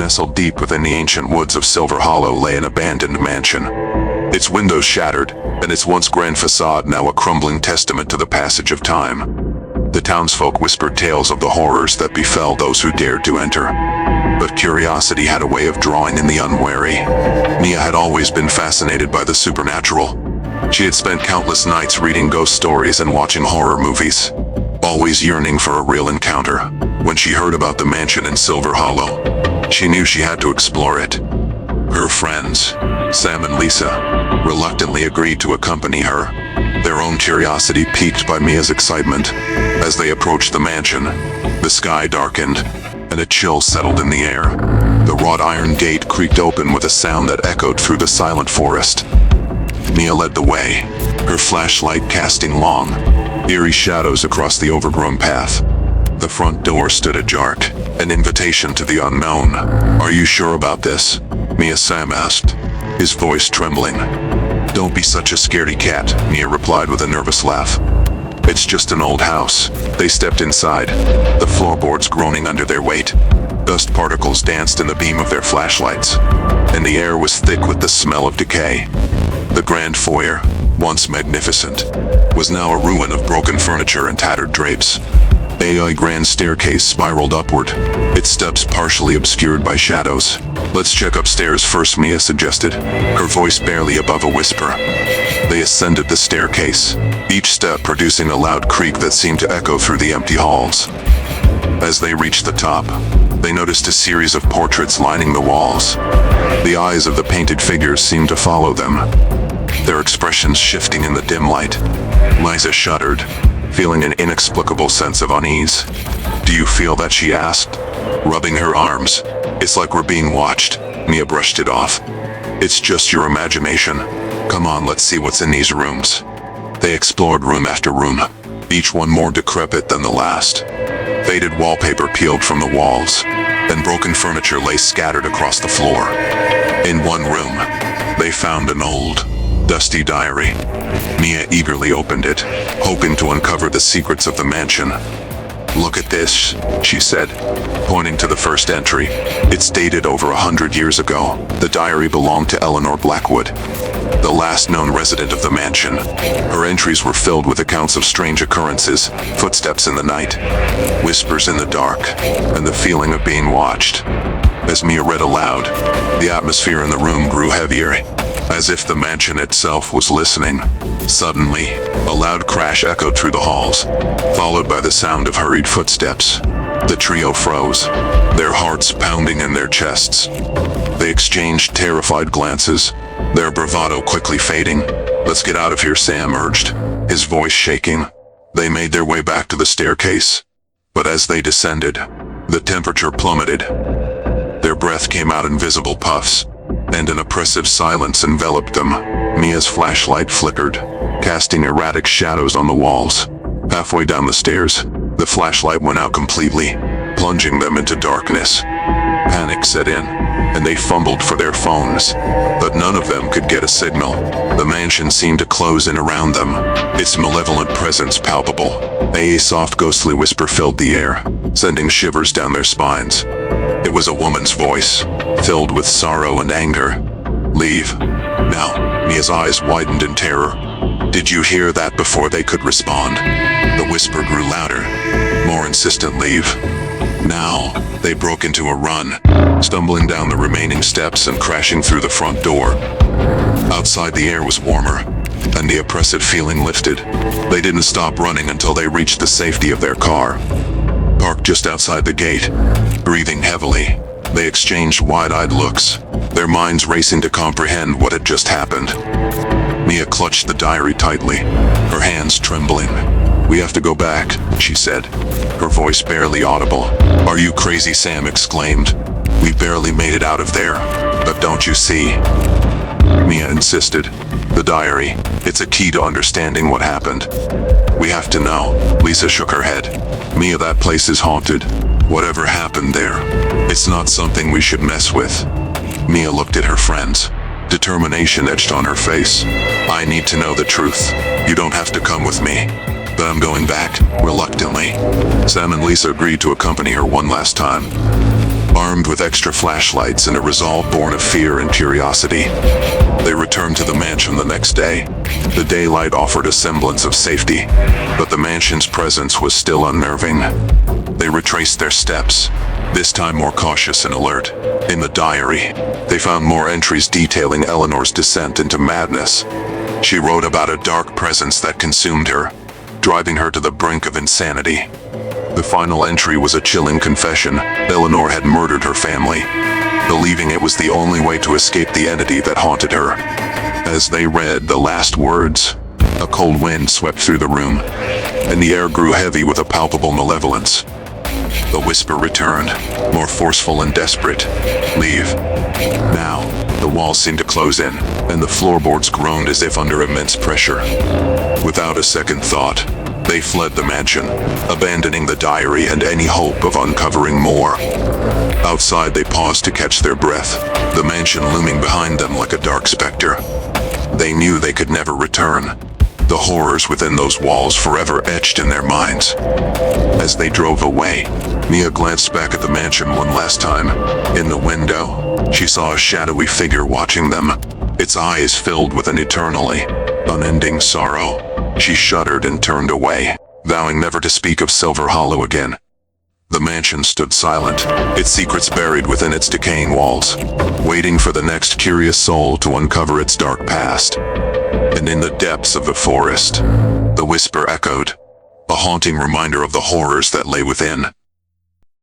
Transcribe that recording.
Nestled deep within the ancient woods of Silver Hollow lay an abandoned mansion. Its windows shattered, and its once grand facade now a crumbling testament to the passage of time. The townsfolk whispered tales of the horrors that befell those who dared to enter. But curiosity had a way of drawing in the unwary. Mia had always been fascinated by the supernatural. She had spent countless nights reading ghost stories and watching horror movies, always yearning for a real encounter. When she heard about the mansion in Silver Hollow, she knew she had to explore it. Her friends, Sam and Lisa, reluctantly agreed to accompany her, their own curiosity piqued by Mia's excitement. As they approached the mansion, the sky darkened, and a chill settled in the air. The wrought iron gate creaked open with a sound that echoed through the silent forest. Mia led the way, her flashlight casting long, eerie shadows across the overgrown path. The front door stood ajar, an invitation to the unknown. "Are you sure about this?" Sam asked, his voice trembling. "Don't be such a scaredy cat," Mia replied with a nervous laugh. "It's just an old house." They stepped inside, the floorboards groaning under their weight. Dust particles danced in the beam of their flashlights, and the air was thick with the smell of decay. The grand foyer, once magnificent, was now a ruin of broken furniture and tattered drapes. A grand staircase spiraled upward, its steps partially obscured by shadows. "Let's check upstairs first," Mia suggested, her voice barely above a whisper. They ascended the staircase, each step producing a loud creak that seemed to echo through the empty halls. As they reached the top, they noticed a series of portraits lining the walls. The eyes of the painted figures seemed to follow them, their expressions shifting in the dim light. Lisa shuddered, feeling an inexplicable sense of unease. "Do you feel that?" she asked, rubbing her arms. "It's like we're being watched." Mia brushed it off. "It's just your imagination. Come on, let's see what's in these rooms." They explored room after room, each one more decrepit than the last. Faded wallpaper peeled from the walls, and broken furniture lay scattered across the floor. In one room, they found an old, dusty diary. Mia eagerly opened it, hoping to uncover the secrets of the mansion. "Look at this," she said, pointing to the first entry. "It's dated over 100 years ago. The diary belonged to Eleanor Blackwood, the last known resident of the mansion. Her entries were filled with accounts of strange occurrences, footsteps in the night, whispers in the dark, and the feeling of being watched." As Mia read aloud, the atmosphere in the room grew heavier, as if the mansion itself was listening. Suddenly, a loud crash echoed through the halls, followed by the sound of hurried footsteps. The trio froze, their hearts pounding in their chests. They exchanged terrified glances, their bravado quickly fading. "Let's get out of here," Sam urged, his voice shaking. They made their way back to the staircase, but as they descended, the temperature plummeted. Their breath came out in visible puffs, and an oppressive silence enveloped them. Mia's flashlight flickered, casting erratic shadows on the walls. Halfway down the stairs, the flashlight went out completely, plunging them into darkness. Panic set in, and they fumbled for their phones, but none of them could get a signal. The mansion seemed to close in around them, its malevolent presence palpable. A soft ghostly whisper filled the air, sending shivers down their spines. It was a woman's voice, filled with sorrow and anger. "Leave. Now." Mia's eyes widened in terror. "Did you hear that?" Before they could respond, the whisper grew louder, more insistent. "Leave. Now." They broke into a run, stumbling down the remaining steps and crashing through the front door. Outside, the air was warmer, and the oppressive feeling lifted. They didn't stop running until they reached the safety of their car, parked just outside the gate. Breathing heavily, they exchanged wide-eyed looks, their minds racing to comprehend what had just happened. Mia clutched the diary tightly, her hands trembling. "We have to go back," she said, her voice barely audible. "Are you crazy?" Sam exclaimed. "We barely made it out of there." "But don't you see?" Mia insisted. "The diary, it's a key to understanding what happened. We have to know." Lisa shook her head. "Mia, that place is haunted. Whatever happened there, it's not something we should mess with." Mia looked at her friends. Determination etched on her face. "I need to know the truth. You don't have to come with me, but I'm going back," reluctantly. Sam and Lisa agreed to accompany her one last time. armed with extra flashlights and a resolve born of fear and curiosity. They returned to the mansion the next day. The daylight offered a semblance of safety, but the mansion's presence was still unnerving. They retraced their steps, this time more cautious and alert. In the diary, they found more entries detailing Eleanor's descent into madness. She wrote about a dark presence that consumed her, driving her to the brink of insanity. The final entry was a chilling confession. Eleanor had murdered her family, believing it was the only way to escape the entity that haunted her. As they read the last words, a cold wind swept through the room, and the air grew heavy with a palpable malevolence. The whisper returned, more forceful and desperate. "Leave. Now." The walls seemed to close in, and the floorboards groaned as if under immense pressure. Without a second thought, they fled the mansion, abandoning the diary and any hope of uncovering more. Outside, they paused to catch their breath, the mansion looming behind them like a dark specter. They knew they could never return, the horrors within those walls forever etched in their minds. As they drove away, Mia glanced back at the mansion one last time. In the window, she saw a shadowy figure watching them, its eyes filled with an eternally unending sorrow. She shuddered and turned away, vowing never to speak of Silver Hollow again. The mansion stood silent, its secrets buried within its decaying walls, waiting for the next curious soul to uncover its dark past. And in the depths of the forest, the whisper echoed, a haunting reminder of the horrors that lay within.